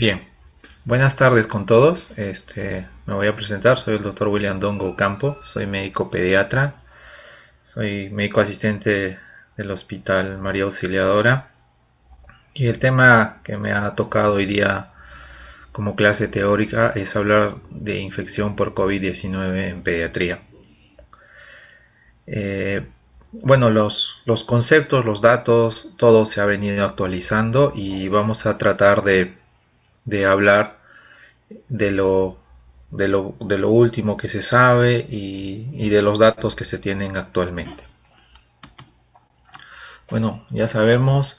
Bien, buenas tardes con todos. Me voy a presentar, soy el doctor William Dongo Campo, soy médico pediatra, soy médico asistente del Hospital María Auxiliadora y el tema que me ha tocado hoy día como clase teórica es hablar de infección por COVID-19 en pediatría. Eh, bueno, los conceptos, los datos, todo se ha venido actualizando y vamos a tratar de hablar de lo último que se sabe y de los datos que se tienen actualmente. Bueno, ya sabemos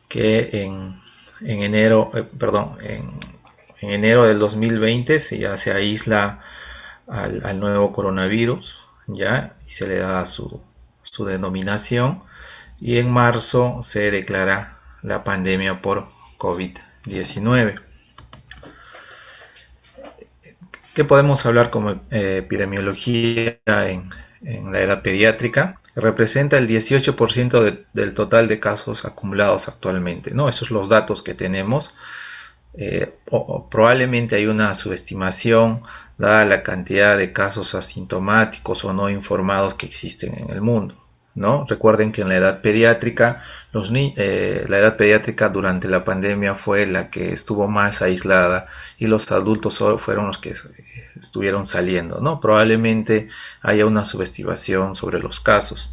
que en enero, en enero del 2020 ya se aísla al nuevo coronavirus, ya, y se le da su denominación, y en marzo se declara la pandemia por COVID-19. ¿Qué podemos hablar como epidemiología en la edad pediátrica? Representa el 18% del total de casos acumulados actualmente, ¿no? Esos son los datos que tenemos. Probablemente hay una subestimación dada la cantidad de casos asintomáticos o no informados que existen en el mundo, ¿no? Recuerden que en la edad pediátrica, la edad pediátrica durante la pandemia fue la que estuvo más aislada y los adultos solo fueron los que estuvieron saliendo, ¿no? Probablemente haya una subestimación sobre los casos.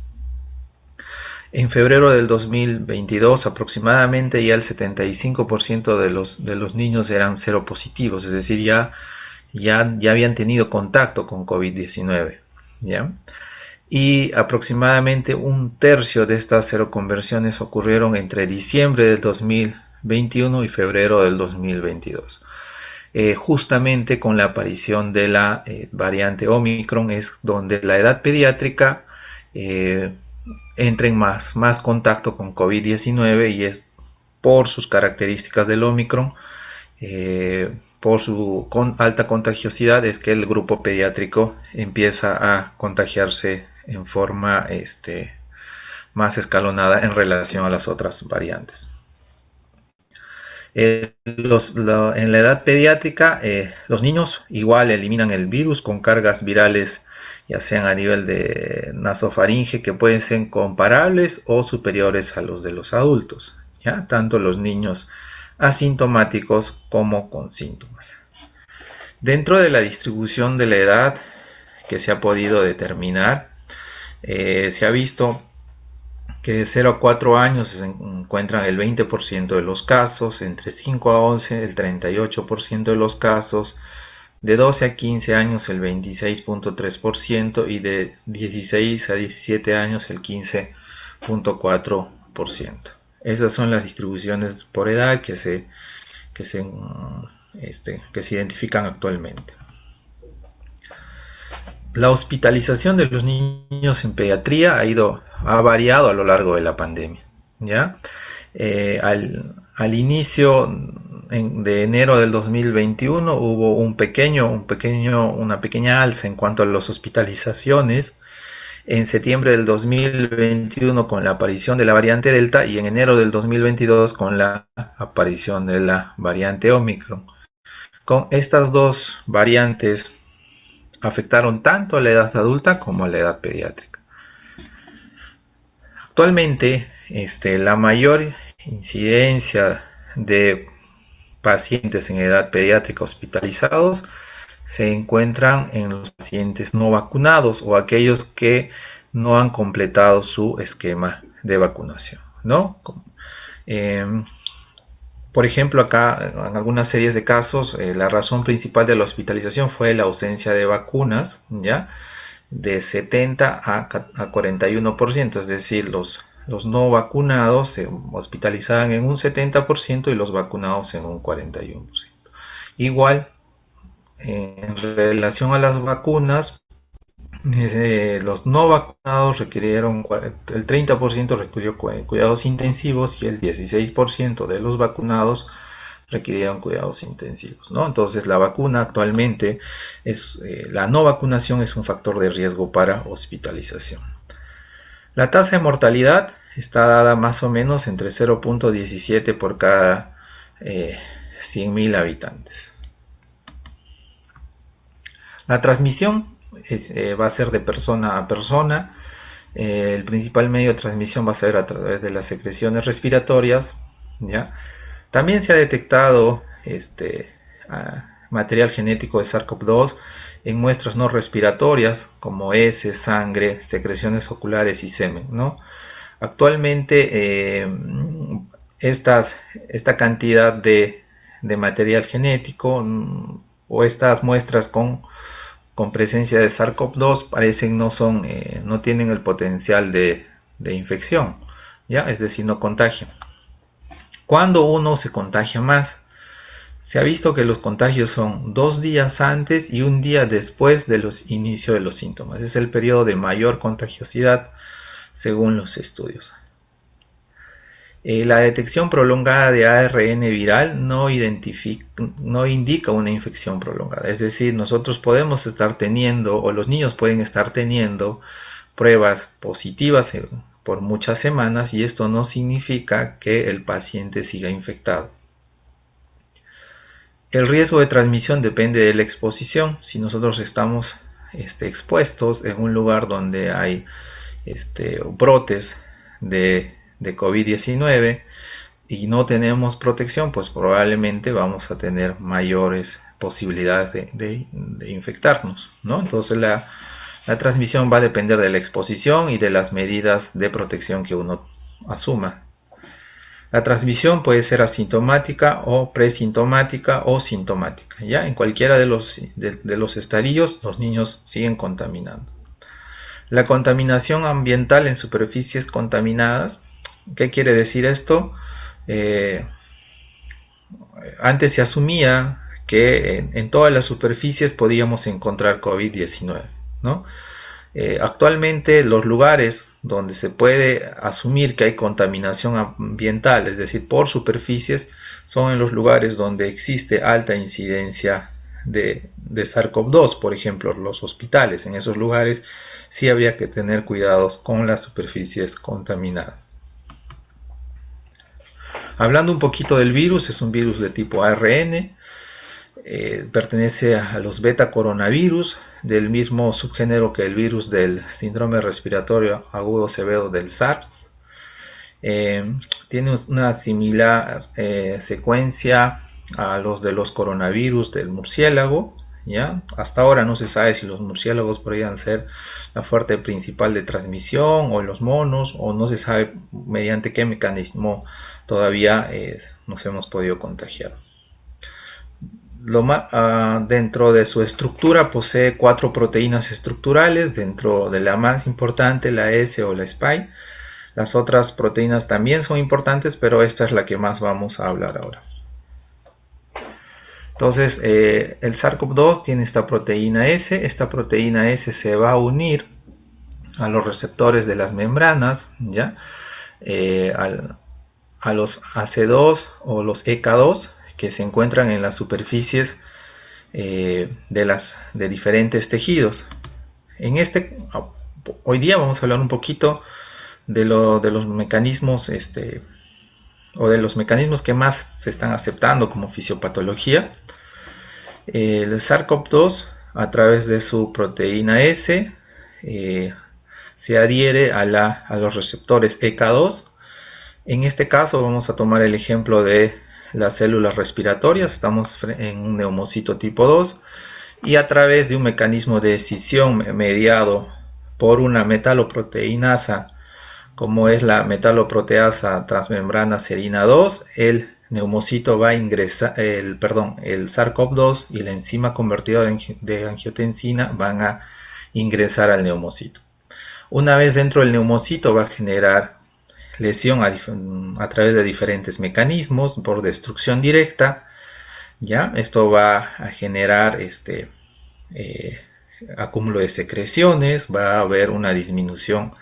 En febrero del 2022 aproximadamente ya el 75% de los niños eran seropositivos, es decir, ya habían tenido contacto con COVID-19, ¿ya? Y aproximadamente un tercio de estas seroconversiones ocurrieron entre diciembre del 2021 y febrero del 2022. Justamente con la aparición de la variante Omicron es donde la edad pediátrica entra en más contacto con COVID-19 y es por sus características del Omicron, por su alta contagiosidad, es que el grupo pediátrico empieza a contagiarse en forma más escalonada en relación a las otras variantes. En la edad pediátrica, los niños igual eliminan el virus con cargas virales, ya sean a nivel de nasofaringe, que pueden ser comparables o superiores a los de los adultos, ¿ya? Tanto los niños asintomáticos como con síntomas. Dentro de la distribución de la edad que se ha podido determinar, se ha visto que de 0 a 4 años se encuentran el 20% de los casos, entre 5 a 11 el 38% de los casos, de 12 a 15 años el 26.3% y de 16 a 17 años el 15.4%. Esas son las distribuciones por edad que se identifican actualmente. La hospitalización de los niños en pediatría ha variado a lo largo de la pandemia, ¿ya? Al inicio de enero del 2021 hubo una pequeña alza en cuanto a las hospitalizaciones. En septiembre del 2021 con la aparición de la variante Delta y en enero del 2022 con la aparición de la variante Omicron. Con estas dos variantes afectaron tanto a la edad adulta como a la edad pediátrica. Actualmente, la mayor incidencia de pacientes en edad pediátrica hospitalizados se encuentran en los pacientes no vacunados o aquellos que no han completado su esquema de vacunación, ¿no? Por ejemplo, acá en algunas series de casos, la razón principal de la hospitalización fue la ausencia de vacunas, ¿ya? De 70 a 41%, es decir, los no vacunados se hospitalizaban en un 70% y los vacunados en un 41%. Igual, en relación a las vacunas, los no vacunados requirieron, el 30% requirió cuidados intensivos y el 16% de los vacunados requirieron cuidados intensivos, ¿no? Entonces la vacuna actualmente la no vacunación es un factor de riesgo para hospitalización. La tasa de mortalidad está dada más o menos entre 0.17 por cada 100.000 habitantes. La transmisión va a ser de persona a persona. El principal medio de transmisión va a ser a través de las secreciones respiratorias, ¿ya? También se ha detectado material genético de SARS-CoV-2 en muestras no respiratorias como heces, sangre, secreciones oculares y semen, ¿no? Actualmente esta cantidad de material genético o estas muestras con presencia de SARS-CoV-2 parecen no tienen el potencial de infección, ¿ya? Es decir, no contagian. Cuando uno se contagia más, se ha visto que los contagios son 2 días antes y 1 día después de los inicios de los síntomas. Es el periodo de mayor contagiosidad según los estudios. La detección prolongada de ARN viral no indica una infección prolongada. Es decir, nosotros podemos estar teniendo, o los niños pueden estar teniendo, pruebas positivas por muchas semanas y esto no significa que el paciente siga infectado. El riesgo de transmisión depende de la exposición. Si nosotros estamos expuestos en un lugar donde hay brotes de COVID-19 y no tenemos protección, pues probablemente vamos a tener mayores posibilidades de infectarnos, ¿no? Entonces la transmisión va a depender de la exposición y de las medidas de protección que uno asuma. La transmisión puede ser asintomática o presintomática o sintomática, ¿ya? En cualquiera de los estadios los niños siguen contaminando. La contaminación ambiental en superficies contaminadas. ¿Qué quiere decir esto? Antes se asumía que en todas las superficies podíamos encontrar COVID-19, ¿no? Actualmente los lugares donde se puede asumir que hay contaminación ambiental, es decir, por superficies, son en los lugares donde existe alta incidencia de SARS-CoV-2, por ejemplo, los hospitales. En esos lugares sí habría que tener cuidados con las superficies contaminadas. Hablando un poquito del virus, es un virus de tipo ARN, pertenece a los beta coronavirus, del mismo subgénero que el virus del síndrome respiratorio agudo severo del SARS. Tiene una similar secuencia a los de los coronavirus del murciélago, ¿ya? Hasta ahora no se sabe si los murciélagos podrían ser la fuente principal de transmisión o los monos, o no se sabe mediante qué mecanismo todavía nos hemos podido contagiar. Dentro de su estructura posee 4 proteínas estructurales, dentro de la más importante, la S o la spike. Las otras proteínas también son importantes, pero esta es la que más vamos a hablar ahora. Entonces, el SARS-CoV-2 tiene esta proteína S. Esta proteína S se va a unir a los receptores de las membranas, ¿ya? A los AC2 o los EK2 que se encuentran en las superficies de diferentes tejidos. Hoy día vamos a hablar un poquito de los mecanismos o de los mecanismos que más se están aceptando como fisiopatología. El SARS-CoV-2, a través de su proteína S, se adhiere a los receptores EK2. En este caso vamos a tomar el ejemplo de las células respiratorias. Estamos en un neumocito tipo 2 y a través de un mecanismo de escisión mediado por una metaloproteinasa, como es la metaloproteasa transmembrana serina 2, el neumocito va a ingresar, el SARS-CoV-2 y la enzima convertidora de angiotensina van a ingresar al neumocito. Una vez dentro del neumocito va a generar lesión a través de diferentes mecanismos por destrucción directa, ¿ya? Esto va a generar acúmulo de secreciones, va a haber una disminución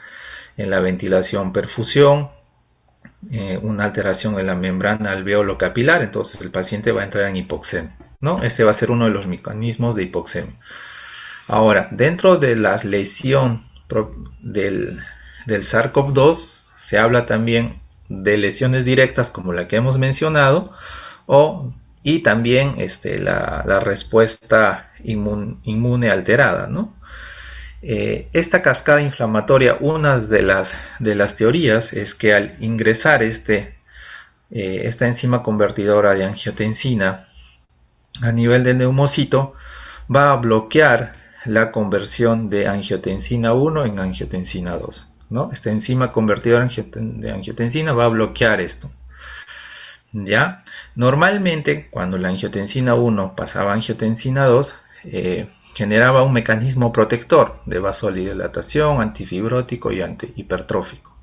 en la ventilación perfusión, una alteración en la membrana alveolo capilar, entonces el paciente va a entrar en hipoxemia, ¿no? Ese va a ser uno de los mecanismos de hipoxemia. Ahora, dentro de la lesión del SARS-CoV-2 se habla también de lesiones directas como la que hemos mencionado, o y también la respuesta inmune alterada, ¿no? Esta cascada inflamatoria, una de las teorías es que al ingresar esta enzima convertidora de angiotensina a nivel del neumocito, va a bloquear la conversión de angiotensina 1 en angiotensina 2, ¿no? Esta enzima convertidora de angiotensina va a bloquear esto. ¿Ya? Normalmente, cuando la angiotensina 1 pasaba a angiotensina 2, generaba un mecanismo protector de vasodilatación, antifibrótico y antihipertrófico.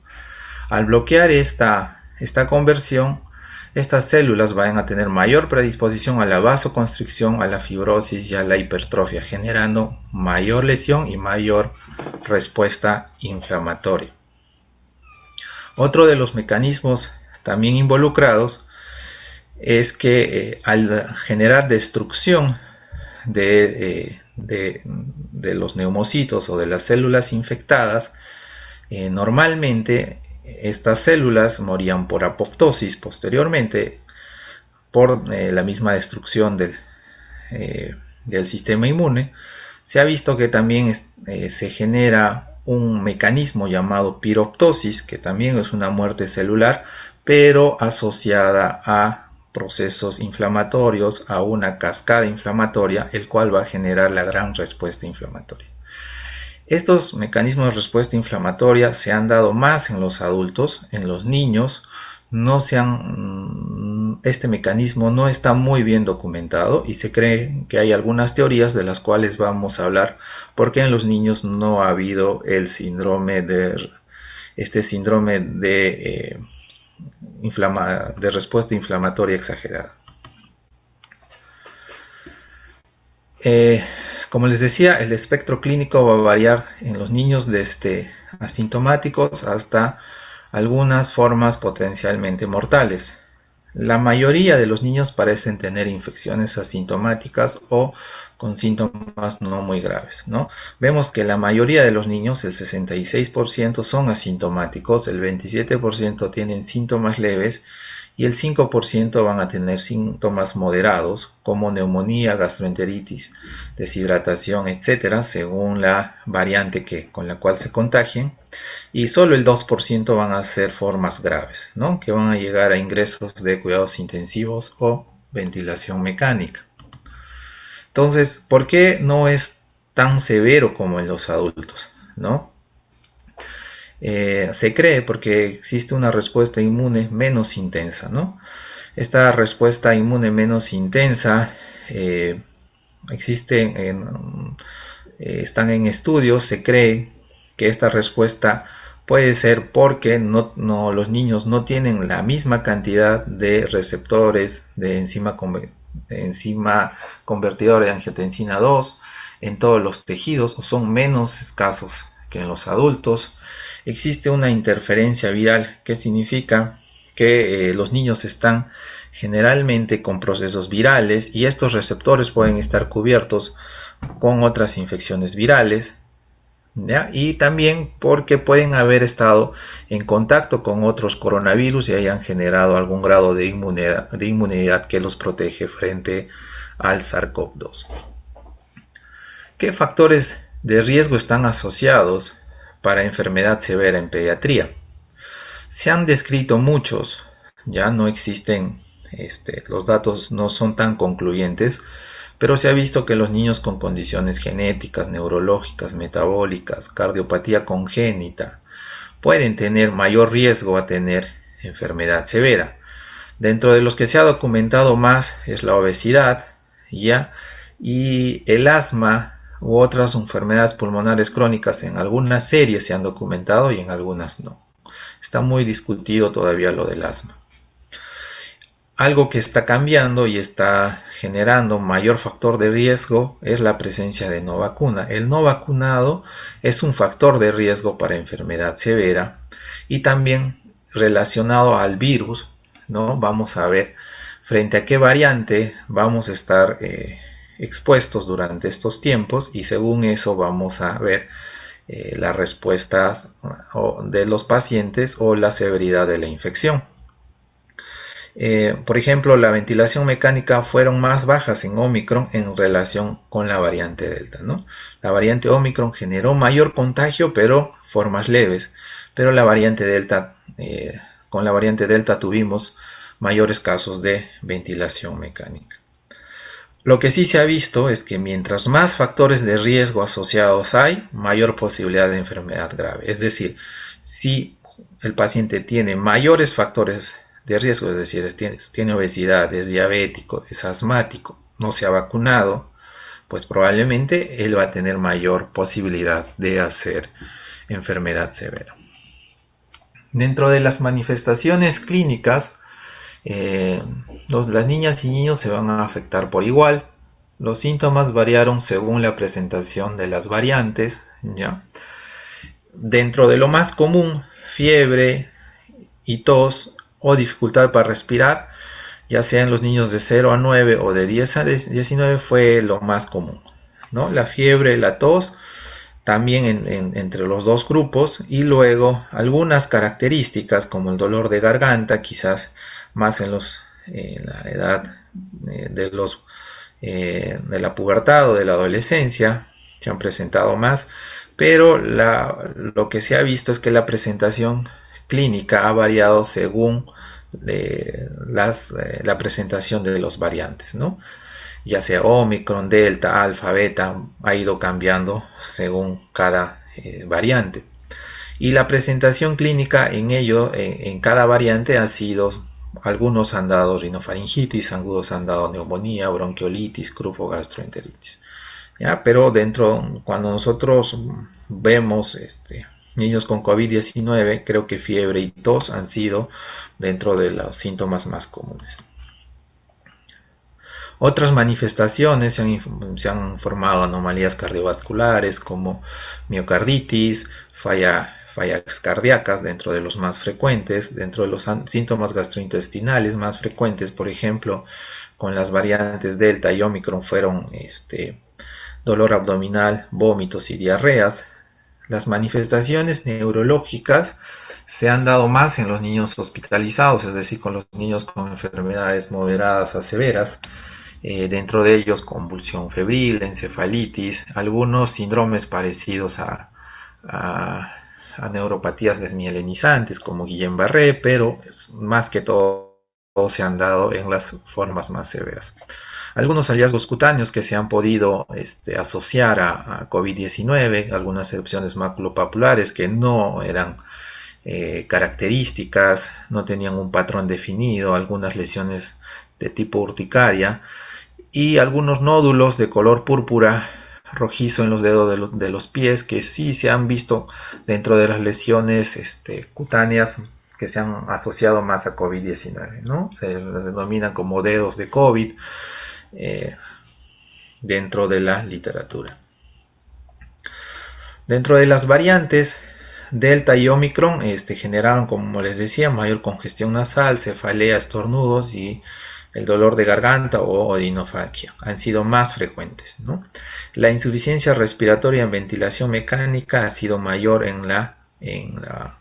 Al bloquear esta conversión, estas células van a tener mayor predisposición a la vasoconstricción, a la fibrosis y a la hipertrofia, generando mayor lesión y mayor respuesta inflamatoria. Otro de los mecanismos también involucrados es que al generar destrucción de los neumocitos o de las células infectadas, normalmente estas células morían por apoptosis posteriormente por la misma destrucción del sistema inmune. Se ha visto que también se genera un mecanismo llamado piroptosis, que también es una muerte celular, pero asociada a procesos inflamatorios, a una cascada inflamatoria, el cual va a generar la gran respuesta inflamatoria. Estos mecanismos de respuesta inflamatoria se han dado más en los adultos. En los niños este mecanismo no está muy bien documentado y se cree que hay algunas teorías de las cuales vamos a hablar, porque en los niños no ha habido el síndrome de respuesta inflamatoria exagerada. Como les decía, el espectro clínico va a variar en los niños desde asintomáticos hasta algunas formas potencialmente mortales. La mayoría de los niños parecen tener infecciones asintomáticas o con síntomas no muy graves, ¿no? Vemos que la mayoría de los niños, el 66%, son asintomáticos, el 27% tienen síntomas leves y el 5% van a tener síntomas moderados como neumonía, gastroenteritis, deshidratación, etc., según la variante con la cual se contagien, y solo el 2% van a ser formas graves, ¿no? Que van a llegar a ingresos de cuidados intensivos o ventilación mecánica. Entonces, ¿por qué no es tan severo como en los adultos, ¿no? Se cree porque existe una respuesta inmune menos intensa, ¿no? Esta respuesta inmune menos intensa están en estudios. Se cree que esta respuesta puede ser porque los niños no tienen la misma cantidad de receptores de enzima convertidora de angiotensina 2 en todos los tejidos, o son menos escasos que en los adultos. Existe una interferencia viral, que significa que los niños están generalmente con procesos virales y estos receptores pueden estar cubiertos con otras infecciones virales, ¿ya? Y también porque pueden haber estado en contacto con otros coronavirus y hayan generado algún grado de inmunidad que los protege frente al SARS-CoV-2. ¿Qué factores de riesgo están asociados para enfermedad severa en pediatría? Se han descrito muchos, ya no existen, los datos no son tan concluyentes, pero se ha visto que los niños con condiciones genéticas, neurológicas, metabólicas, cardiopatía congénita, pueden tener mayor riesgo a tener enfermedad severa. Dentro de los que se ha documentado más es la obesidad, ¿ya? Y el asma u otras enfermedades pulmonares crónicas. En algunas series se han documentado y en algunas no. Está muy discutido todavía lo del asma. Algo que está cambiando y está generando mayor factor de riesgo es la presencia de no vacuna. El no vacunado es un factor de riesgo para enfermedad severa y también relacionado al virus, ¿no? Vamos a ver frente a qué variante vamos a estar expuestos durante estos tiempos, y según eso vamos a ver las respuestas de los pacientes o la severidad de la infección. Por ejemplo, la ventilación mecánica fueron más bajas en Omicron en relación con la variante Delta, ¿no? La variante Omicron generó mayor contagio, pero formas leves. Pero la variante Delta, con la variante Delta tuvimos mayores casos de ventilación mecánica. Lo que sí se ha visto es que mientras más factores de riesgo asociados hay, mayor posibilidad de enfermedad grave. Es decir, si el paciente tiene mayores factores de riesgo, es decir, tiene obesidad, es diabético, es asmático, no se ha vacunado, pues probablemente él va a tener mayor posibilidad de hacer enfermedad severa. Dentro de las manifestaciones clínicas, las niñas y niños se van a afectar por igual. Los síntomas variaron según la presentación de las variantes, ¿ya? Dentro de lo más común, fiebre y tos o dificultad para respirar, ya sea en los niños de 0 a 9 o de 10 a 19, fue lo más común, ¿no? La fiebre, la tos, también entre los dos grupos, y luego algunas características como el dolor de garganta, quizás más en la edad de la pubertad o de la adolescencia, se han presentado más, pero lo que se ha visto es que la presentación clínica ha variado según la presentación de los variantes, ¿no? Ya sea Omicron, Delta, Alfa, Beta, ha ido cambiando según cada variante. Y la presentación clínica en cada variante ha sido, algunos han dado rinofaringitis, algunos han dado neumonía, bronquiolitis, crufo, gastroenteritis. ¿Ya? Pero cuando nosotros vemos niños con COVID-19, creo que fiebre y tos han sido dentro de los síntomas más comunes. Otras manifestaciones se han formado anomalías cardiovasculares como miocarditis, fallas cardíacas dentro de los más frecuentes, dentro de los síntomas gastrointestinales más frecuentes, por ejemplo, con las variantes Delta y Omicron fueron dolor abdominal, vómitos y diarreas. Las manifestaciones neurológicas se han dado más en los niños hospitalizados, es decir, con los niños con enfermedades moderadas a severas. Dentro de ellos convulsión febril, encefalitis, algunos síndromes parecidos a neuropatías desmielinizantes como Guillain-Barré, pero más que todo se han dado en las formas más severas. Algunos hallazgos cutáneos que se han podido asociar a COVID-19, algunas erupciones maculopapulares que no eran características, no tenían un patrón definido, algunas lesiones de tipo urticaria y algunos nódulos de color púrpura rojizo en los dedos de los pies que sí se han visto dentro de las lesiones cutáneas que se han asociado más a COVID-19, ¿no? Se denominan como dedos de COVID dentro de la literatura. Dentro de las variantes Delta y Omicron generaron, como les decía, mayor congestión nasal, cefalea, estornudos y el dolor de garganta o odinofagia. Han sido más frecuentes, ¿no? La insuficiencia respiratoria en ventilación mecánica ha sido mayor en la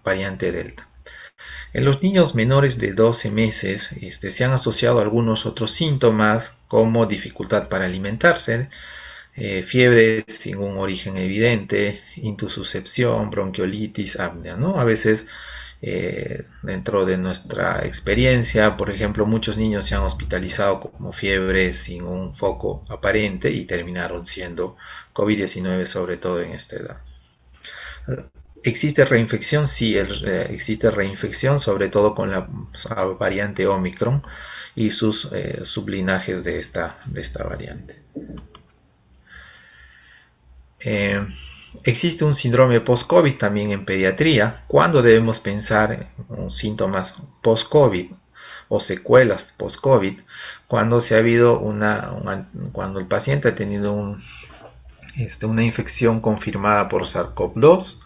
variante Delta. En los niños menores de 12 meses se han asociado algunos otros síntomas como dificultad para alimentarse, fiebre sin un origen evidente, intususcepción, bronquiolitis, apnea, ¿no? A veces dentro de nuestra experiencia, por ejemplo, muchos niños se han hospitalizado como fiebre sin un foco aparente y terminaron siendo COVID-19, sobre todo en esta edad. ¿Existe reinfección? Sí, existe reinfección, sobre todo con la variante Omicron y sus sublinajes de esta variante. Existe un síndrome post-COVID también en pediatría. ¿Cuándo debemos pensar en síntomas post-COVID o secuelas post-COVID? Cuando se ha habido cuando el paciente ha tenido una infección confirmada por SARS-CoV-2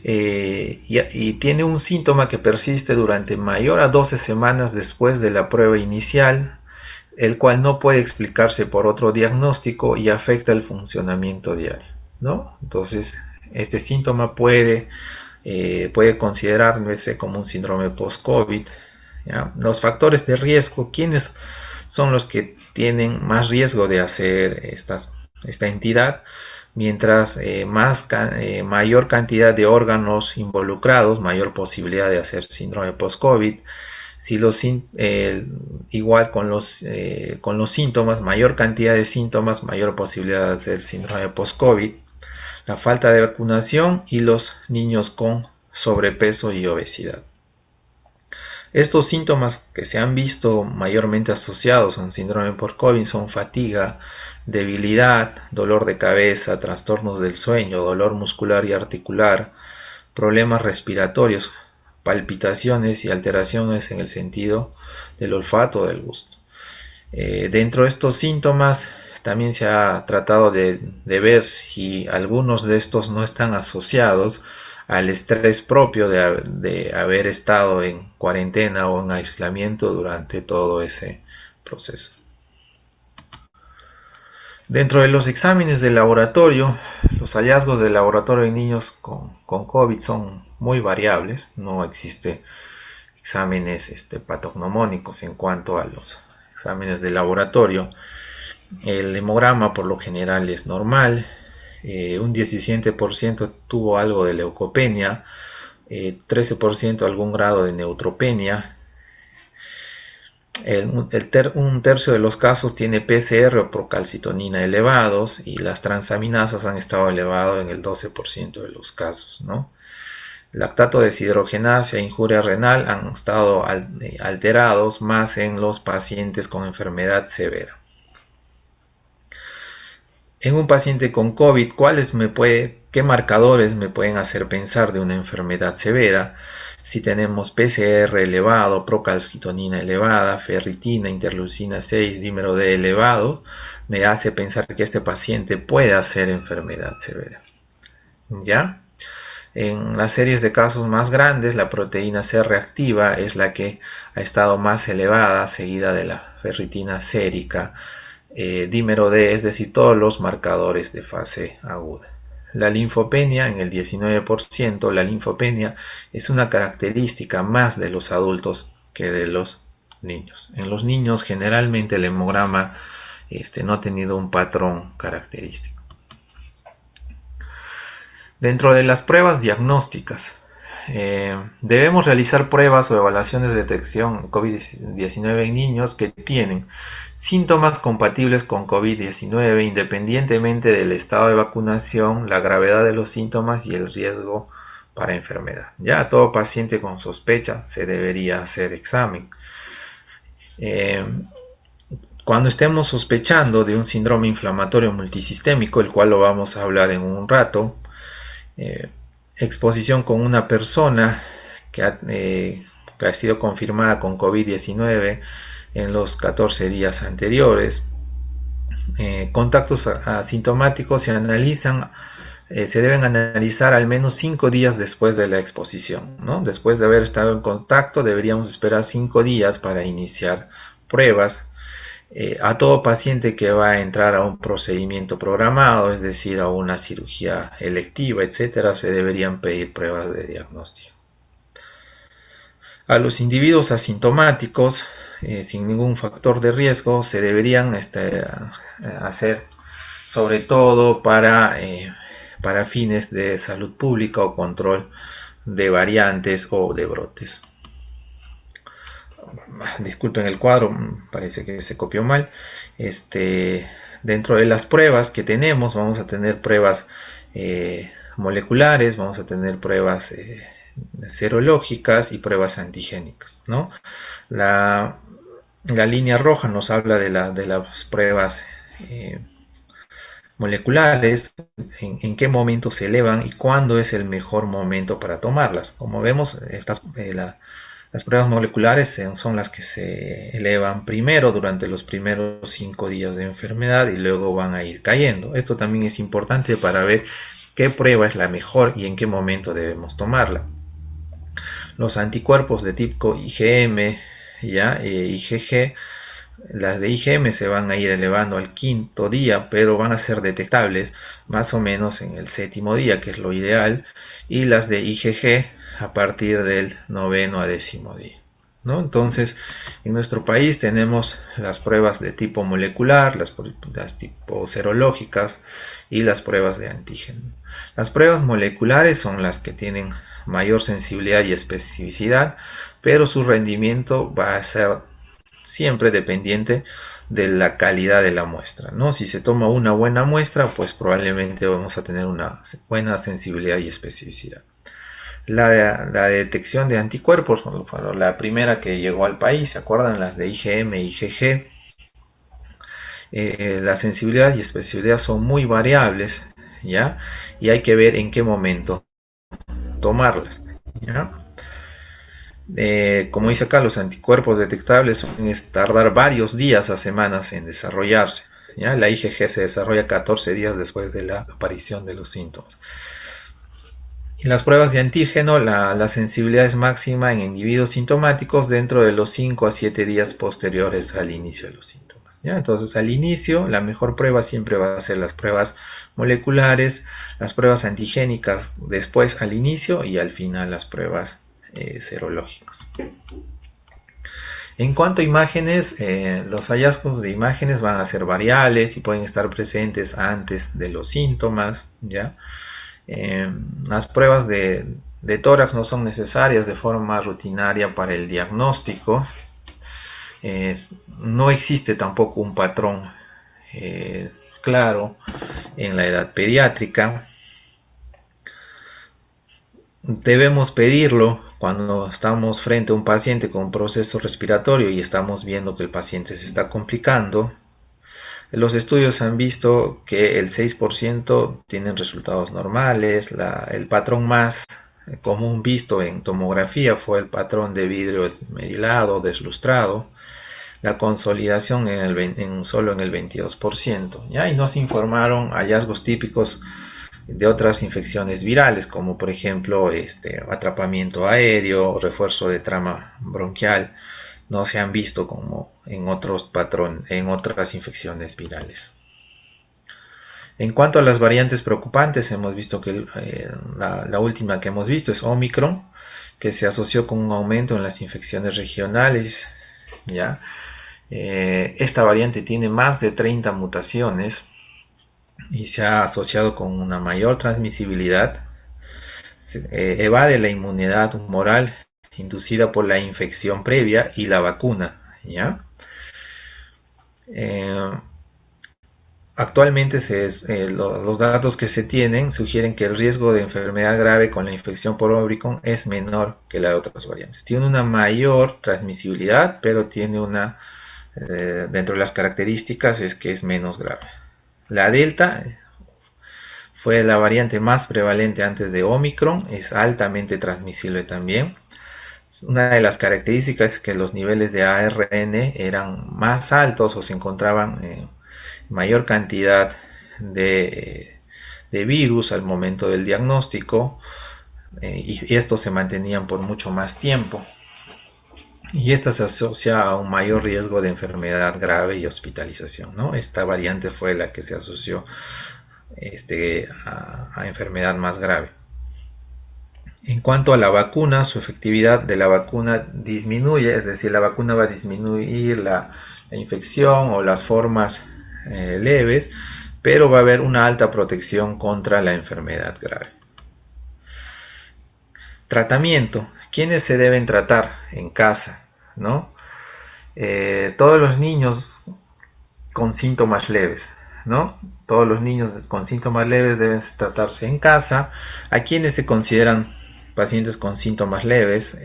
y tiene un síntoma que persiste durante mayor a 12 semanas después de la prueba inicial, el cual no puede explicarse por otro diagnóstico y afecta el funcionamiento diario, ¿no? Entonces, este síntoma puede considerarse como un síndrome post-COVID ¿ya? Los factores de riesgo, ¿quiénes son los que tienen más riesgo de hacer esta entidad? Mientras mayor cantidad de órganos involucrados, mayor posibilidad de hacer síndrome post-COVID. Si igual con los síntomas, mayor cantidad de síntomas, mayor posibilidad de hacer síndrome post-COVID. La falta de vacunación y los niños con sobrepeso y obesidad. Estos síntomas que se han visto mayormente asociados a un síndrome por COVID son fatiga, debilidad, dolor de cabeza, trastornos del sueño, dolor muscular y articular, problemas respiratorios, palpitaciones y alteraciones en el sentido del olfato o del gusto. Dentro de estos síntomas también se ha tratado de ver si algunos de estos no están asociados al estrés propio de haber estado en cuarentena o en aislamiento durante todo ese proceso. Dentro de los exámenes de laboratorio, los hallazgos de laboratorio en niños con COVID son muy variables. No existe exámenes patognomónicos en cuanto a los exámenes de laboratorio. El hemograma por lo general es normal. Un 17% tuvo algo de leucopenia, 13% algún grado de neutropenia. Un tercio de los casos tiene PCR o procalcitonina elevados y las transaminasas han estado elevados en el 12% de los casos, ¿no? Lactato deshidrogenasa e injuria renal han estado alterados más en los pacientes con enfermedad severa. En un paciente con COVID, ¿qué marcadores me pueden hacer pensar de una enfermedad severa? Si tenemos PCR elevado, procalcitonina elevada, ferritina, interleucina 6, dímero D elevado, me hace pensar que este paciente puede hacer enfermedad severa. ¿Ya? En las series de casos más grandes, la proteína C reactiva es la que ha estado más elevada, seguida de la ferritina sérica, dímero D, es decir, todos los marcadores de fase aguda. La linfopenia, en el 19%, la linfopenia es una característica más de los adultos que de los niños. En los niños generalmente el hemograma no ha tenido un patrón característico. Dentro de las pruebas diagnósticas, debemos realizar pruebas o evaluaciones de detección COVID-19 en niños que tienen síntomas compatibles con COVID-19 independientemente del estado de vacunación, la gravedad de los síntomas y el riesgo para enfermedad. Ya a todo paciente con sospecha se debería hacer examen. Cuando estemos sospechando de un síndrome inflamatorio multisistémico, el cual lo vamos a hablar en un rato, exposición con una persona que ha sido confirmada con COVID-19 en los 14 días anteriores. Contactos asintomáticos se deben analizar al menos 5 días después de la exposición, ¿no? Después de haber estado en contacto, deberíamos esperar 5 días para iniciar pruebas. A todo paciente que va a entrar a un procedimiento programado, es decir, a una cirugía electiva, etcétera, se deberían pedir pruebas de diagnóstico. A los individuos asintomáticos, sin ningún factor de riesgo, se deberían hacer sobre todo para fines de salud pública o control de variantes o de brotes. Disculpen el cuadro, parece que se copió mal. Dentro de las pruebas que tenemos, vamos a tener pruebas moleculares, vamos a tener pruebas serológicas y pruebas antigénicas, ¿no? La línea roja nos habla de las pruebas moleculares, en qué momento se elevan y cuándo es el mejor momento para tomarlas. Como vemos, las pruebas moleculares son las que se elevan primero durante los primeros 5 días de enfermedad y luego van a ir cayendo. Esto también es importante para ver qué prueba es la mejor y en qué momento debemos tomarla. Los anticuerpos de tipo IgM, IgG, las de IgM se van a ir elevando al 5.º día, pero van a ser detectables más o menos en el 7.º día, que es lo ideal, y las de IgG a partir del 9.º a 10.º día. ¿no? Entonces, en nuestro país tenemos las pruebas de tipo molecular, las tipo serológicas y las pruebas de antígeno. Las pruebas moleculares son las que tienen mayor sensibilidad y especificidad, pero su rendimiento va a ser siempre dependiente de la calidad de la muestra, ¿no? Si se toma una buena muestra, pues probablemente vamos a tener una buena sensibilidad y especificidad. La detección de anticuerpos, bueno, la primera que llegó al país, ¿se acuerdan? Las de IgM y IgG. La sensibilidad y especificidad son muy variables, ¿ya? Y hay que ver en qué momento tomarlas, ¿ya? Como dice acá, los anticuerpos detectables suelen tardar varios días a semanas en desarrollarse, ¿ya? La IgG se desarrolla 14 días después de la aparición de los síntomas. En las pruebas de antígeno, la sensibilidad es máxima en individuos sintomáticos dentro de los 5 a 7 días posteriores al inicio de los síntomas, ¿ya? Entonces, al inicio, la mejor prueba siempre va a ser las pruebas moleculares, las pruebas antigénicas después al inicio y al final las pruebas serológicas. En cuanto a imágenes, los hallazgos de imágenes van a ser variables y pueden estar presentes antes de los síntomas, ¿ya? Las pruebas de tórax no son necesarias de forma rutinaria para el diagnóstico. No existe tampoco un patrón claro en la edad pediátrica. Debemos pedirlo cuando estamos frente a un paciente con un proceso respiratorio y estamos viendo que el paciente se está complicando. Los estudios han visto que el 6% tienen resultados normales. El patrón más común visto en tomografía fue el patrón de vidrio esmerilado, deslustrado. La consolidación solo en el 22%. ¿ya? Y no se informaron hallazgos típicos de otras infecciones virales, como por ejemplo atrapamiento aéreo, refuerzo de trama bronquial. No se han visto como en otros patrones, en otras infecciones virales. En cuanto a las variantes preocupantes, hemos visto que la última que hemos visto es Omicron, que se asoció con un aumento en las infecciones regionales. ¿ya? Esta variante tiene más de 30 mutaciones y se ha asociado con una mayor transmisibilidad. Evade la inmunidad humoral inducida por la infección previa y la vacuna, ¿ya? Actualmente los datos que se tienen sugieren que el riesgo de enfermedad grave con la infección por Omicron es menor que la de otras variantes. Tiene una mayor transmisibilidad, pero tiene dentro de las características es que es menos grave. La Delta fue la variante más prevalente antes de Omicron, es altamente transmisible también. Una de las características es que los niveles de ARN eran más altos o se encontraban mayor cantidad de virus al momento del diagnóstico y estos se mantenían por mucho más tiempo. Y esta se asocia a un mayor riesgo de enfermedad grave y hospitalización, ¿no? Esta variante fue la que se asoció a enfermedad más grave. En cuanto a la vacuna, su efectividad de la vacuna disminuye, es decir, la vacuna va a disminuir la infección o las formas leves, pero va a haber una alta protección contra la enfermedad grave. Tratamiento. ¿Quiénes se deben tratar en casa? ¿no? Todos los niños con síntomas leves, ¿no? Todos los niños con síntomas leves deben tratarse en casa. ¿A quienes se consideran pacientes con síntomas leves?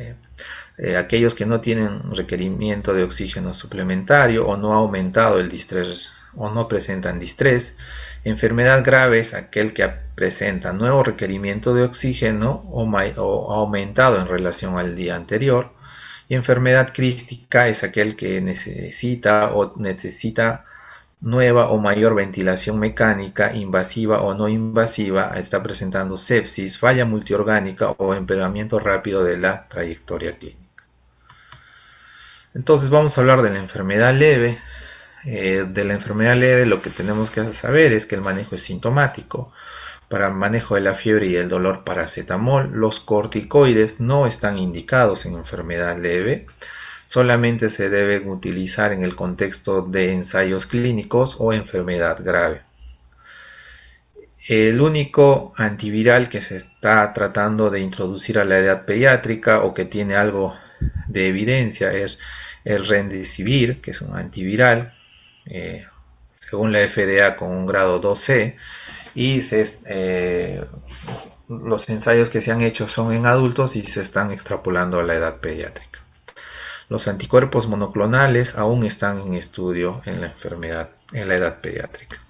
Aquellos que no tienen requerimiento de oxígeno suplementario o no ha aumentado el distrés o no presentan distrés. Enfermedad grave es aquel que presenta nuevo requerimiento de oxígeno o ha aumentado en relación al día anterior. Y enfermedad crítica es aquel que necesita nueva o mayor ventilación mecánica, invasiva o no invasiva, está presentando sepsis, falla multiorgánica o empeoramiento rápido de la trayectoria clínica. Entonces vamos a hablar de la enfermedad leve. De la enfermedad leve lo que tenemos que saber es que el manejo es sintomático. Para el manejo de la fiebre y el dolor, paracetamol. Los corticoides no están indicados en enfermedad leve. solamente se deben utilizar en el contexto de ensayos clínicos o enfermedad grave. El único antiviral que se está tratando de introducir a la edad pediátrica o que tiene algo de evidencia es el Remdesivir, que es un antiviral, según la FDA con un grado 2C, y los ensayos que se han hecho son en adultos y se están extrapolando a la edad pediátrica. Los anticuerpos monoclonales aún están en estudio en la edad pediátrica.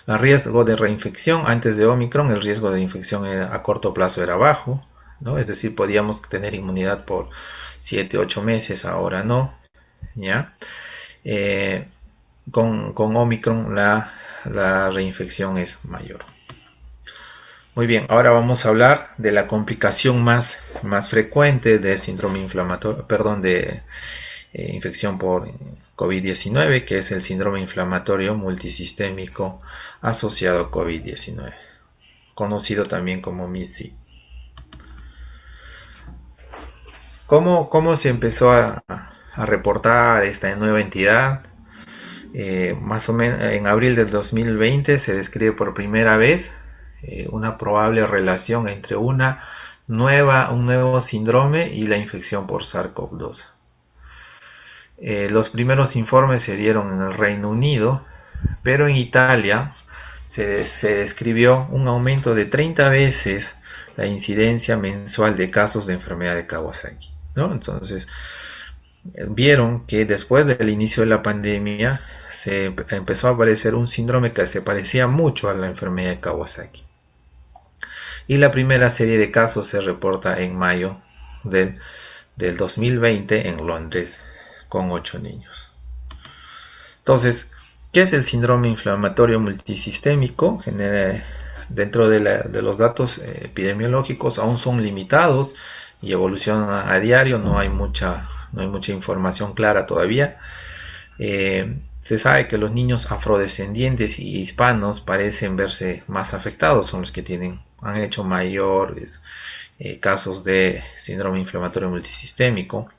El riesgo de reinfección antes de Omicron, el riesgo de infección a corto plazo era bajo, ¿no? Es decir, podíamos tener inmunidad por 7-8 meses, ahora no, ¿ya? Con Omicron la reinfección es mayor. Muy bien, ahora vamos a hablar de la complicación más frecuente de síndrome inflamatorio, de infección por COVID-19, que es el síndrome inflamatorio multisistémico asociado a COVID-19, conocido también como MIS-C. ¿Cómo se empezó a reportar esta nueva entidad? Más o menos en abril del 2020 se describe por primera vez una probable relación entre un nuevo síndrome y la infección por SARS-CoV-2. Los primeros informes se dieron en el Reino Unido, pero en Italia se describió un aumento de 30 veces la incidencia mensual de casos de enfermedad de Kawasaki, ¿no? Entonces, vieron que después del inicio de la pandemia se empezó a aparecer un síndrome que se parecía mucho a la enfermedad de Kawasaki. Y la primera serie de casos se reporta en mayo del 2020 en Londres, con 8 niños. Entonces, ¿qué es el síndrome inflamatorio multisistémico? Dentro de los datos epidemiológicos aún son limitados y evolucionan a diario, no hay mucha información clara todavía. Se sabe que los niños afrodescendientes y hispanos parecen verse más afectados, son los que han hecho mayores casos de síndrome inflamatorio multisistémico.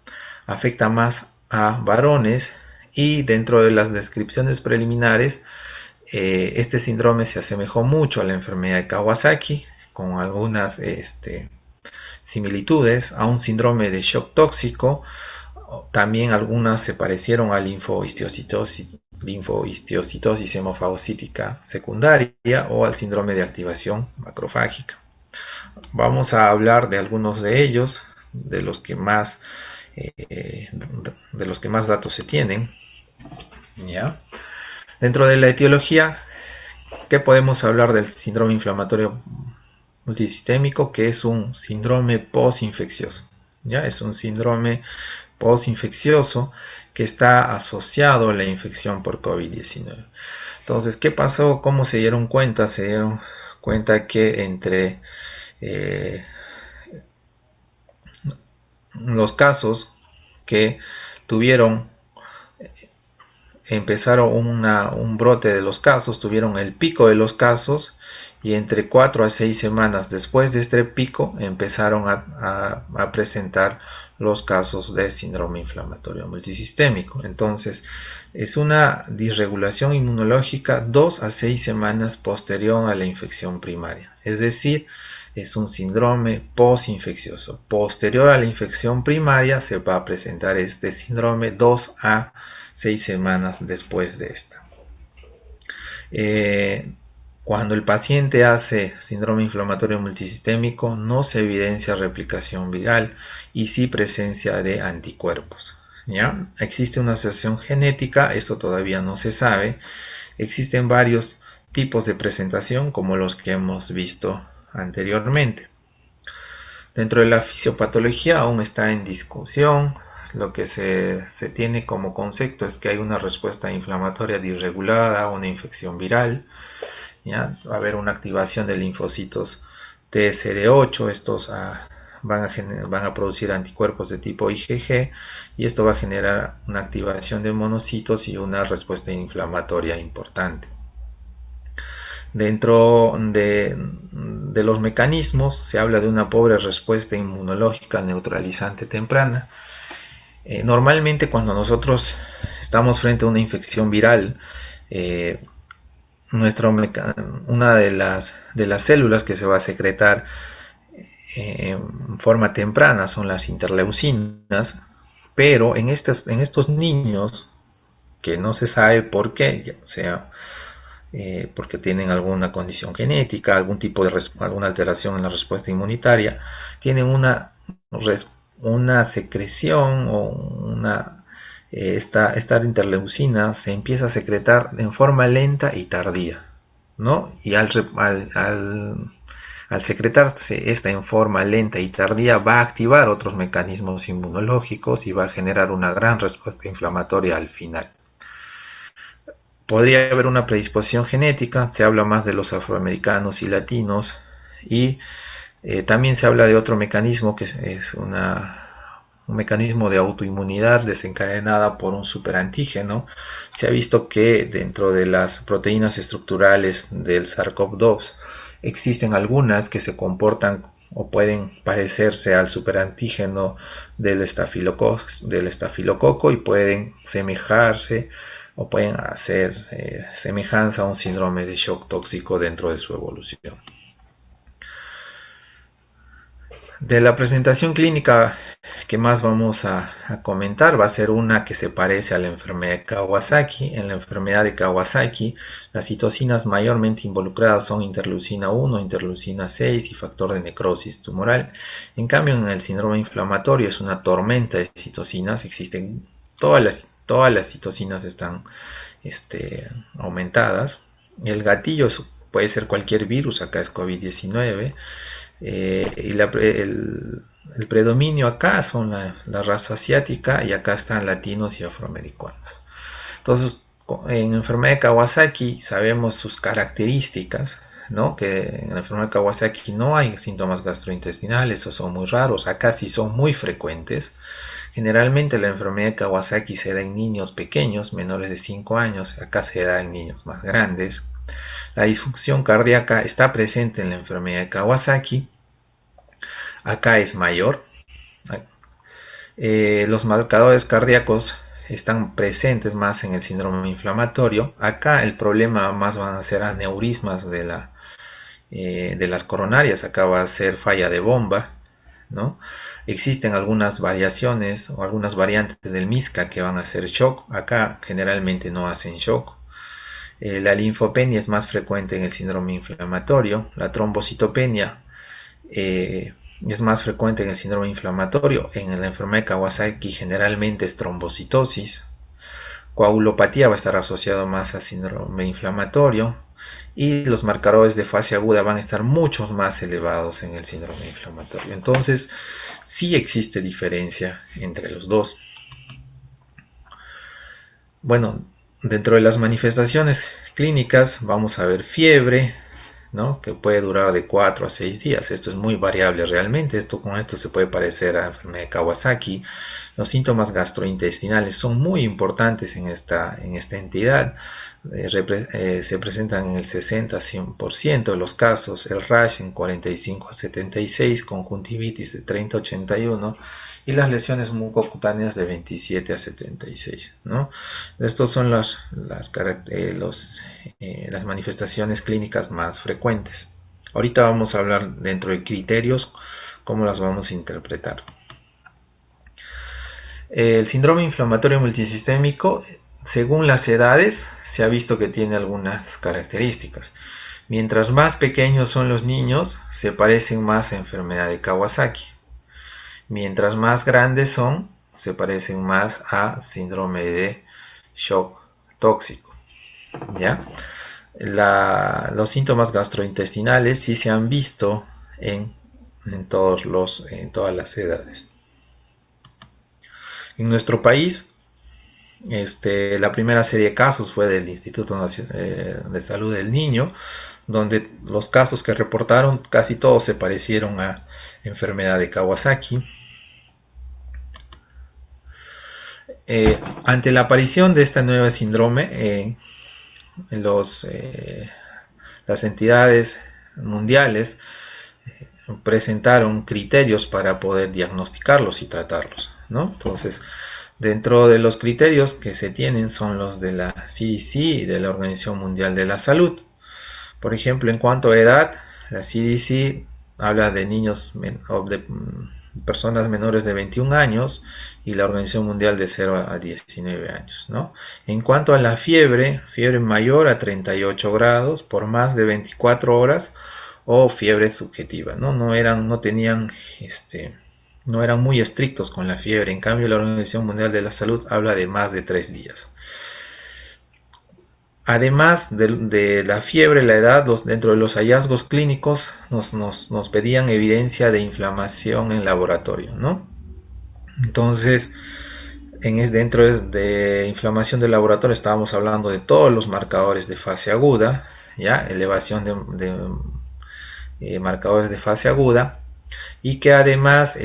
Afecta más a varones y dentro de las descripciones preliminares este síndrome se asemejó mucho a la enfermedad de Kawasaki, con algunas similitudes a un síndrome de shock tóxico. También algunas se parecieron a linfohistiocytosis hemofagocítica secundaria o al síndrome de activación macrofágica. Vamos a hablar de algunos de ellos, de los que más datos se tienen, ¿ya? Dentro de la etiología, ¿qué podemos hablar del síndrome inflamatorio multisistémico? Que es un síndrome postinfeccioso, ¿ya? Es un síndrome postinfeccioso que está asociado a la infección por COVID-19. Entonces, ¿qué pasó? ¿Cómo se dieron cuenta? Se dieron cuenta que entre los casos que empezaron un brote de los casos, tuvieron el pico de los casos y entre 4 a 6 semanas después de este pico empezaron a presentar los casos de síndrome inflamatorio multisistémico. Entonces es una disregulación inmunológica 2 a 6 semanas posterior a la infección primaria, es decir, es un síndrome postinfeccioso. Posterior a la infección primaria se va a presentar este síndrome 2 a 6 semanas después de esta. Cuando el paciente hace síndrome inflamatorio multisistémico no se evidencia replicación viral y sí presencia de anticuerpos, ¿ya? Existe una asociación genética, eso todavía no se sabe. Existen varios tipos de presentación como los que hemos visto anteriormente. Dentro de la fisiopatología aún está en discusión. Lo que se tiene como concepto es que hay una respuesta inflamatoria disregulada a una infección viral, ¿ya? Va a haber una activación de linfocitos TSD8, estos van a producir anticuerpos de tipo IgG y esto va a generar una activación de monocitos y una respuesta inflamatoria importante. Dentro de los mecanismos se habla de una pobre respuesta inmunológica neutralizante temprana Normalmente cuando nosotros estamos frente a una infección viral, eh, una de las células que se va a secretar en forma temprana son las interleucinas, pero en estos niños que no se sabe por qué, ya sea porque tienen alguna condición genética, algún tipo de alguna alteración en la respuesta inmunitaria, tienen una secreción o esta interleucina se empieza a secretar en forma lenta y tardía, ¿no? Y al secretarse esta en forma lenta y tardía va a activar otros mecanismos inmunológicos y va a generar una gran respuesta inflamatoria al final. Podría haber una predisposición genética, se habla más de los afroamericanos y latinos, y también se habla de otro mecanismo que es un mecanismo de autoinmunidad desencadenada por un superantígeno. Se ha visto que dentro de las proteínas estructurales del SARS-CoV-2 existen algunas que se comportan o pueden parecerse al superantígeno del estafilococo y pueden semejarse o pueden hacer semejanza a un síndrome de shock tóxico dentro de su evolución. De la presentación clínica que más vamos a comentar va a ser una que se parece a la enfermedad de Kawasaki. En la enfermedad de Kawasaki, las citocinas mayormente involucradas son interleucina 1, interleucina 6 y factor de necrosis tumoral. En cambio, en el síndrome inflamatorio es una tormenta de citocinas, existen todas las citocinas están aumentadas. El gatillo puede ser cualquier virus, acá es COVID-19. Y el predominio acá son la raza asiática y acá están latinos y afroamericanos. Entonces, en enfermedad de Kawasaki sabemos sus características, ¿no? Que en la enfermedad de Kawasaki no hay síntomas gastrointestinales o son muy raros, acá sí son muy frecuentes. Generalmente la enfermedad de Kawasaki se da en niños pequeños, menores de 5 años, acá se da en niños más grandes. La disfunción cardíaca está presente en la enfermedad de Kawasaki. Acá es mayor. Los marcadores cardíacos están presentes más en el síndrome inflamatorio. Acá el problema más van a ser aneurismas de las coronarias. Acá va a ser falla de bomba, ¿no? Existen algunas variaciones o algunas variantes del MISCA que van a hacer shock. Acá generalmente no hacen shock. La linfopenia es más frecuente en el síndrome inflamatorio. La trombocitopenia es más frecuente en el síndrome inflamatorio. En la enfermedad de Kawasaki generalmente es trombocitosis. Coagulopatía va a estar asociado más a síndrome inflamatorio. Y los marcadores de fase aguda van a estar mucho más elevados en el síndrome inflamatorio. Entonces, sí existe diferencia entre los dos. Bueno, dentro de las manifestaciones clínicas vamos a ver fiebre, ¿no? Que puede durar de 4 a 6 días. Esto es muy variable realmente. Con esto se puede parecer a la enfermedad de Kawasaki. Los síntomas gastrointestinales son muy importantes en esta entidad. Se presentan en el 60-100% de los casos, el rash en 45 a 76, conjuntivitis de 30 a 81 y las lesiones mucocutáneas de 27 a 76, ¿no? Estas son las manifestaciones clínicas más frecuentes. Ahorita vamos a hablar dentro de criterios, cómo las vamos a interpretar. El síndrome inflamatorio multisistémico, según las edades, se ha visto que tiene algunas características. Mientras más pequeños son los niños, se parecen más a enfermedad de Kawasaki. Mientras más grandes son, se parecen más a síndrome de shock tóxico. ¿Ya? Los síntomas gastrointestinales sí se han visto en todas las edades. En nuestro país, la primera serie de casos fue del Instituto Nacional de Salud del Niño, donde los casos que reportaron casi todos se parecieron a enfermedad de Kawasaki. Ante la aparición de esta nueva síndrome, las entidades mundiales presentaron criterios para poder diagnosticarlos y tratarlos. ¿no? Entonces, dentro de los criterios que se tienen son los de la CDC y de la Organización Mundial de la Salud. Por ejemplo, en cuanto a edad, la CDC habla de niños o de personas menores de 21 años y la Organización Mundial de 0 a 19 años, ¿no? En cuanto a la fiebre mayor a 38 grados por más de 24 horas o fiebre subjetiva, ¿no? No eran muy estrictos con la fiebre. En cambio, la Organización Mundial de la Salud habla de más de 3 días. Además de la fiebre, la edad, dentro de los hallazgos clínicos nos pedían evidencia de inflamación en laboratorio, ¿no? Entonces, dentro de inflamación del laboratorio estábamos hablando de todos los marcadores de fase aguda, ¿ya? Elevación de marcadores de fase aguda, y que además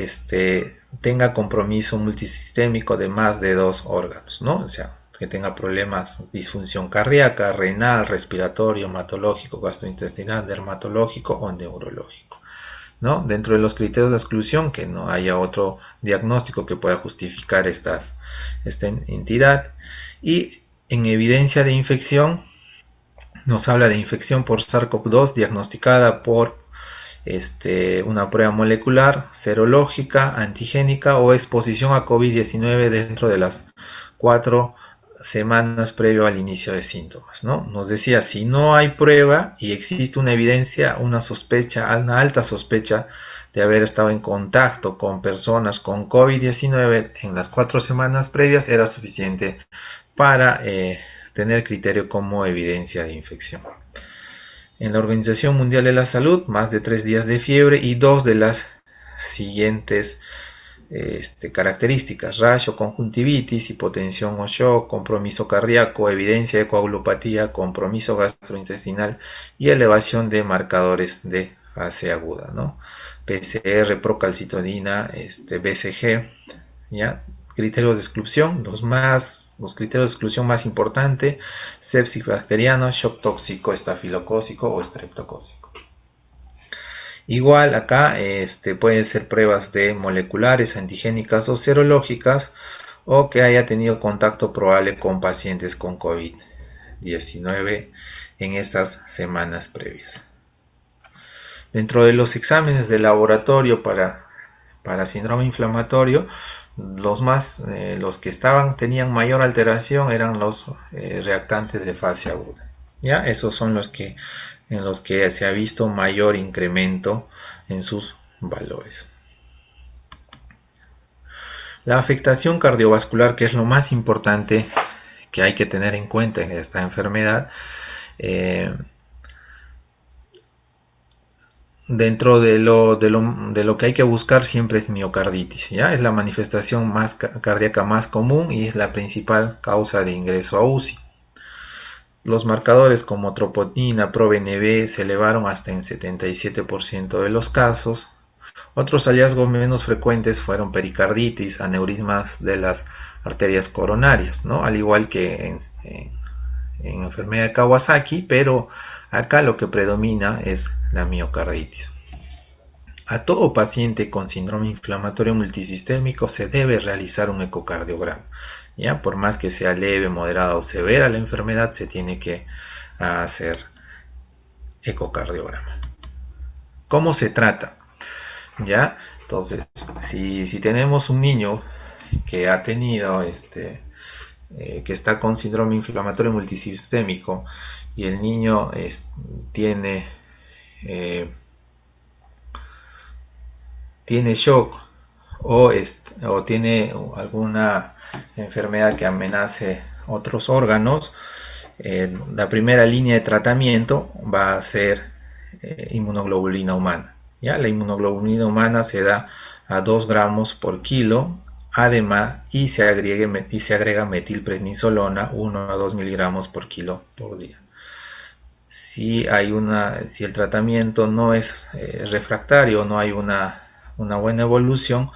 tenga compromiso multisistémico de más de 2 órganos, ¿no? O sea, que tenga problemas, disfunción cardíaca, renal, respiratorio, hematológico, gastrointestinal, dermatológico o neurológico, ¿no? Dentro de los criterios de exclusión, que no haya otro diagnóstico que pueda justificar esta entidad. Y en evidencia de infección, nos habla de infección por SARS-CoV-2 diagnosticada por una prueba molecular, serológica, antigénica o exposición a COVID-19 dentro de las 4 semanas previo al inicio de síntomas, ¿no? Nos decía, si no hay prueba y existe una evidencia, una alta sospecha de haber estado en contacto con personas con COVID-19 en las 4 semanas previas, era suficiente para tener criterio como evidencia de infección. En la Organización Mundial de la Salud, más de 3 días de fiebre y 2 de las siguientes características: rash o conjuntivitis, hipotensión o shock, compromiso cardíaco, evidencia de coagulopatía, compromiso gastrointestinal y elevación de marcadores de fase aguda, ¿no? PCR, procalcitonina, BCG, ¿ya? Criterios de exclusión, los criterios de exclusión más importantes: sepsis bacteriana, shock tóxico, estafilocócico o estreptocócico. Igual acá pueden ser pruebas de moleculares, antigénicas o serológicas, o que haya tenido contacto probable con pacientes con COVID-19 en estas semanas previas. Dentro de los exámenes de laboratorio para síndrome inflamatorio, los que tenían mayor alteración eran los reactantes de fase aguda. ¿Ya? Esos son en los que se ha visto mayor incremento en sus valores. La afectación cardiovascular, que es lo más importante que hay que tener en cuenta en esta enfermedad, dentro de lo que hay que buscar siempre es miocarditis, ¿ya? Es la manifestación cardíaca más común y es la principal causa de ingreso a UCI. Los marcadores como troponina, ProBNP se elevaron hasta en 77% de los casos. Otros hallazgos menos frecuentes fueron pericarditis, aneurismas de las arterias coronarias, ¿no? Al igual que en enfermedad de Kawasaki, pero acá lo que predomina es la miocarditis. A todo paciente con síndrome inflamatorio multisistémico se debe realizar un ecocardiograma. ¿Ya? Por más que sea leve, moderada o severa la enfermedad, se tiene que hacer ecocardiograma. ¿Cómo se trata? ¿Ya? Entonces, si tenemos un niño que ha tenido que está con síndrome inflamatorio multisistémico y el niño tiene shock o tiene alguna enfermedad que amenace otros órganos, la primera línea de tratamiento va a ser inmunoglobulina humana. ¿Ya? La inmunoglobulina humana se da a 2 gramos por kilo, además, y se agrega metilprednisolona 1 a 2 miligramos por kilo por día. Si el tratamiento no es refractario, no hay una buena evolución,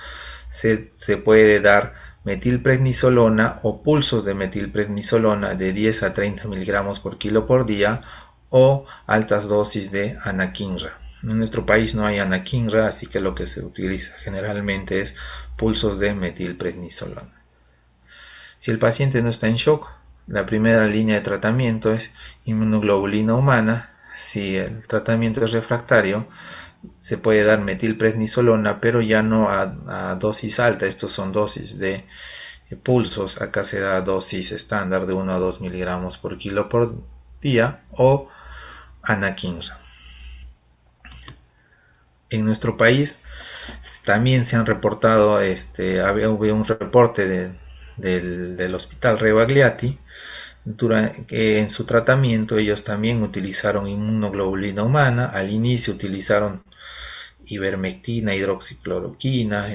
se puede dar metilprednisolona o pulsos de metilprednisolona de 10 a 30 miligramos por kilo por día o altas dosis de anakinra. En nuestro país no hay anakinra, así que lo que se utiliza generalmente es pulsos de metilprednisolona. Si el paciente no está en shock, la primera línea de tratamiento es inmunoglobulina humana. Si el tratamiento es refractario, se puede dar metilprednisolona, pero ya no a dosis alta. Estos son dosis de pulsos. Acá se da dosis estándar de 1 a 2 miligramos por kilo por día o anakinra. En nuestro país también se han reportado, había un reporte del Hospital Rebagliati. En su tratamiento ellos también utilizaron inmunoglobulina humana. Al inicio utilizaron ivermectina, hidroxicloroquina,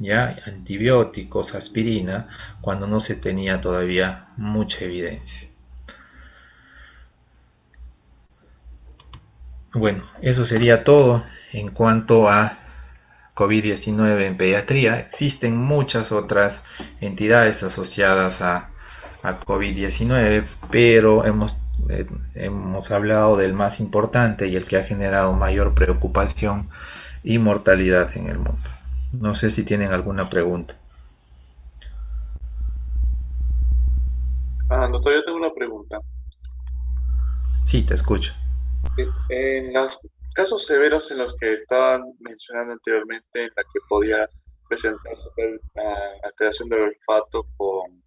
ya antibióticos, aspirina, cuando no se tenía todavía mucha evidencia. Bueno, eso sería todo en cuanto a COVID-19 en pediatría. Existen muchas otras entidades asociadas a COVID-19, pero hemos hablado del más importante y el que ha generado mayor preocupación y mortalidad en el mundo. No sé si tienen alguna pregunta. Doctor, yo tengo una pregunta. Sí, te escucho. En los casos severos en los que estaban mencionando anteriormente, en la que podía presentarse la alteración del olfato con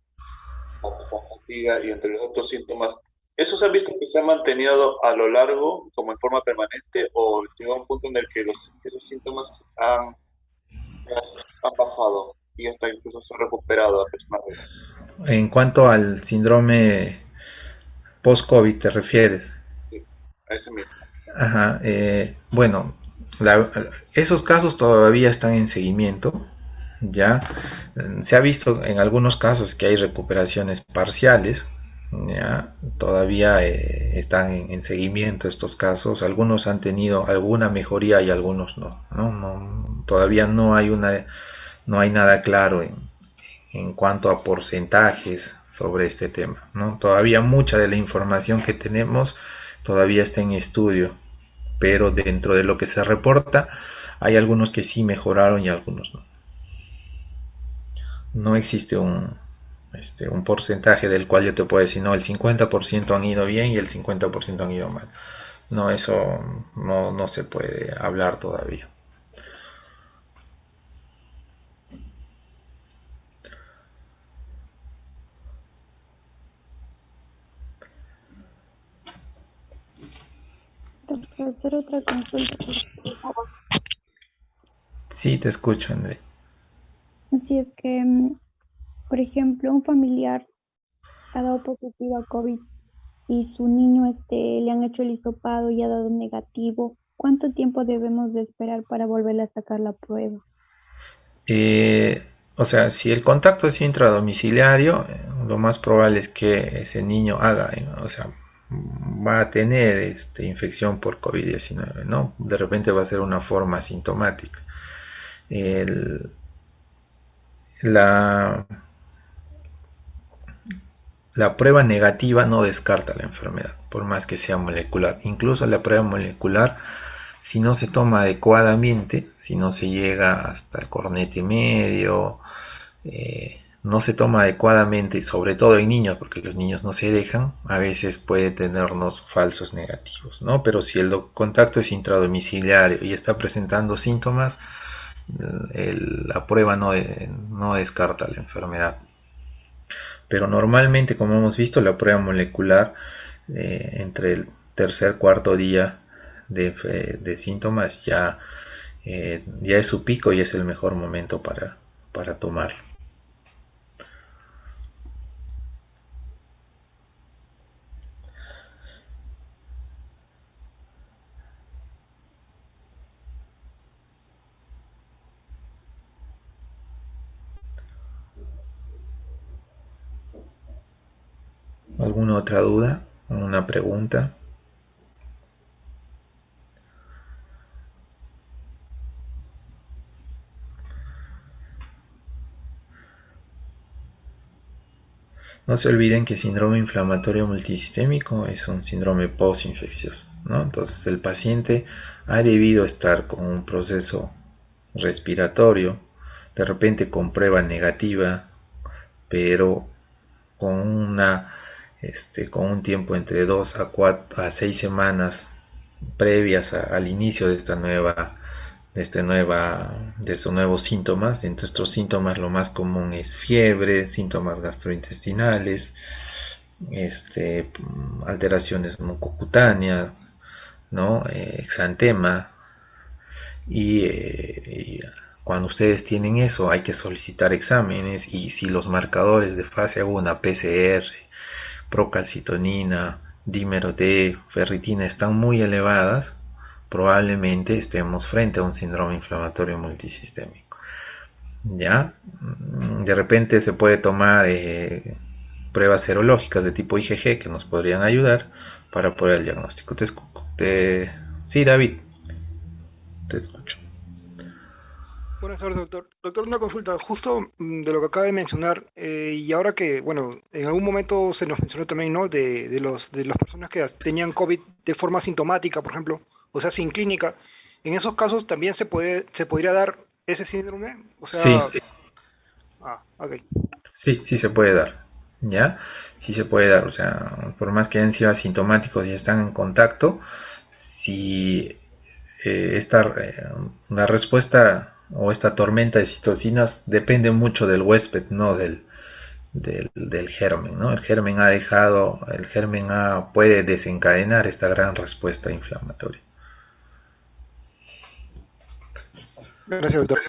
fatiga y entre los otros síntomas, ¿esos han visto que se han mantenido a lo largo como en forma permanente o llegó a un punto en el que esos síntomas han bajado y hasta incluso se han recuperado a personas de edad? En cuanto al síndrome post-COVID, ¿te refieres? Sí, a ese mismo. Ajá, bueno, la- esos casos todavía están en seguimiento. Ya se ha visto en algunos casos que hay recuperaciones parciales. Ya todavía están en seguimiento estos casos. Algunos han tenido alguna mejoría y algunos no. Todavía no hay nada claro en cuanto a porcentajes sobre este tema, ¿no? Todavía mucha de la información que tenemos todavía está en estudio, pero dentro de lo que se reporta hay algunos que sí mejoraron y algunos no. No existe un porcentaje del cual yo te puedo decir, no, el 50% han ido bien y el 50% han ido mal. No, eso no se puede hablar todavía. Doctor, hacer otra consulta, por favor. Sí, te escucho, André. Si es que, por ejemplo, un familiar ha dado positivo a COVID y su niño le han hecho el hisopado y ha dado negativo, ¿cuánto tiempo debemos de esperar para volverle a sacar la prueba? Eh, o sea, si el contacto es intradomiciliario, lo más probable es que ese niño haga, o sea, va a tener infección por COVID-19, ¿no? De repente va a ser una forma asintomática. El- la, la prueba negativa no descarta la enfermedad, por más que sea molecular. Incluso la prueba molecular, si no se toma adecuadamente, si no se llega hasta el cornete medio, no se toma adecuadamente, sobre todo en niños, porque los niños no se dejan, a veces puede tenernos falsos negativos, ¿no? Pero si el contacto es intradomiciliario y está presentando síntomas, la prueba no descarta la enfermedad. Pero normalmente, como hemos visto, la prueba molecular entre el tercer cuarto día de síntomas ya es su pico y es el mejor momento para tomarlo. ¿Alguna otra duda? ¿Una pregunta? No se olviden que síndrome inflamatorio multisistémico es un síndrome postinfeccioso, ¿no? Entonces el paciente ha debido estar con un proceso respiratorio de repente con prueba negativa, pero con con un tiempo entre 2 a 4 a 6 semanas previas al inicio de de estos nuevos síntomas. Entre estos síntomas lo más común es fiebre, síntomas gastrointestinales, alteraciones mucocutáneas, ¿no? Exantema, y cuando ustedes tienen eso hay que solicitar exámenes, y si los marcadores de fase 1, PCR, procalcitonina, dímero D, ferritina están muy elevadas, probablemente estemos frente a un síndrome inflamatorio multisistémico. ¿Ya? De repente se puede tomar pruebas serológicas de tipo IgG que nos podrían ayudar para poder el diagnóstico. Sí, David, te escucho. Buenas tardes, doctor. Doctor, una consulta, justo de lo que acaba de mencionar, y ahora que, bueno, en algún momento se nos mencionó también, ¿no? De las personas que tenían COVID de forma sintomática, por ejemplo, o sea, sin clínica. En esos casos también se podría dar ese síndrome, o Sí, sea, ok. sí, sí se puede dar. ¿Ya? Sí se puede dar. O sea, por más que hayan sido asintomáticos y están en contacto, si la respuesta o esta tormenta de citocinas depende mucho del huésped, no del germen, ¿no? El germen puede desencadenar esta gran respuesta inflamatoria. Gracias, doctor.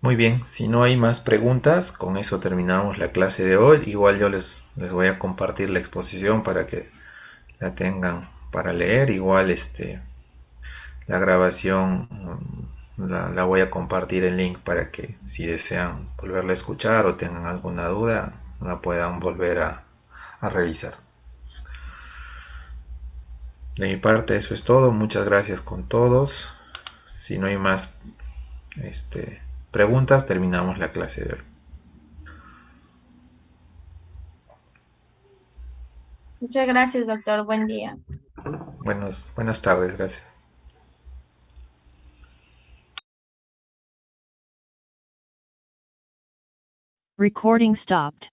Muy bien, si no hay más preguntas, con eso terminamos la clase de hoy. Igual yo les voy a compartir la exposición para que la tengan para leer. Igual la grabación la voy a compartir el link para que si desean volverla a escuchar o tengan alguna duda, la puedan volver a revisar. De mi parte eso es todo. Muchas gracias con todos. Si no hay más preguntas, terminamos la clase de hoy. Muchas gracias, doctor. Buen día. Buenas tardes, gracias. Recording stopped.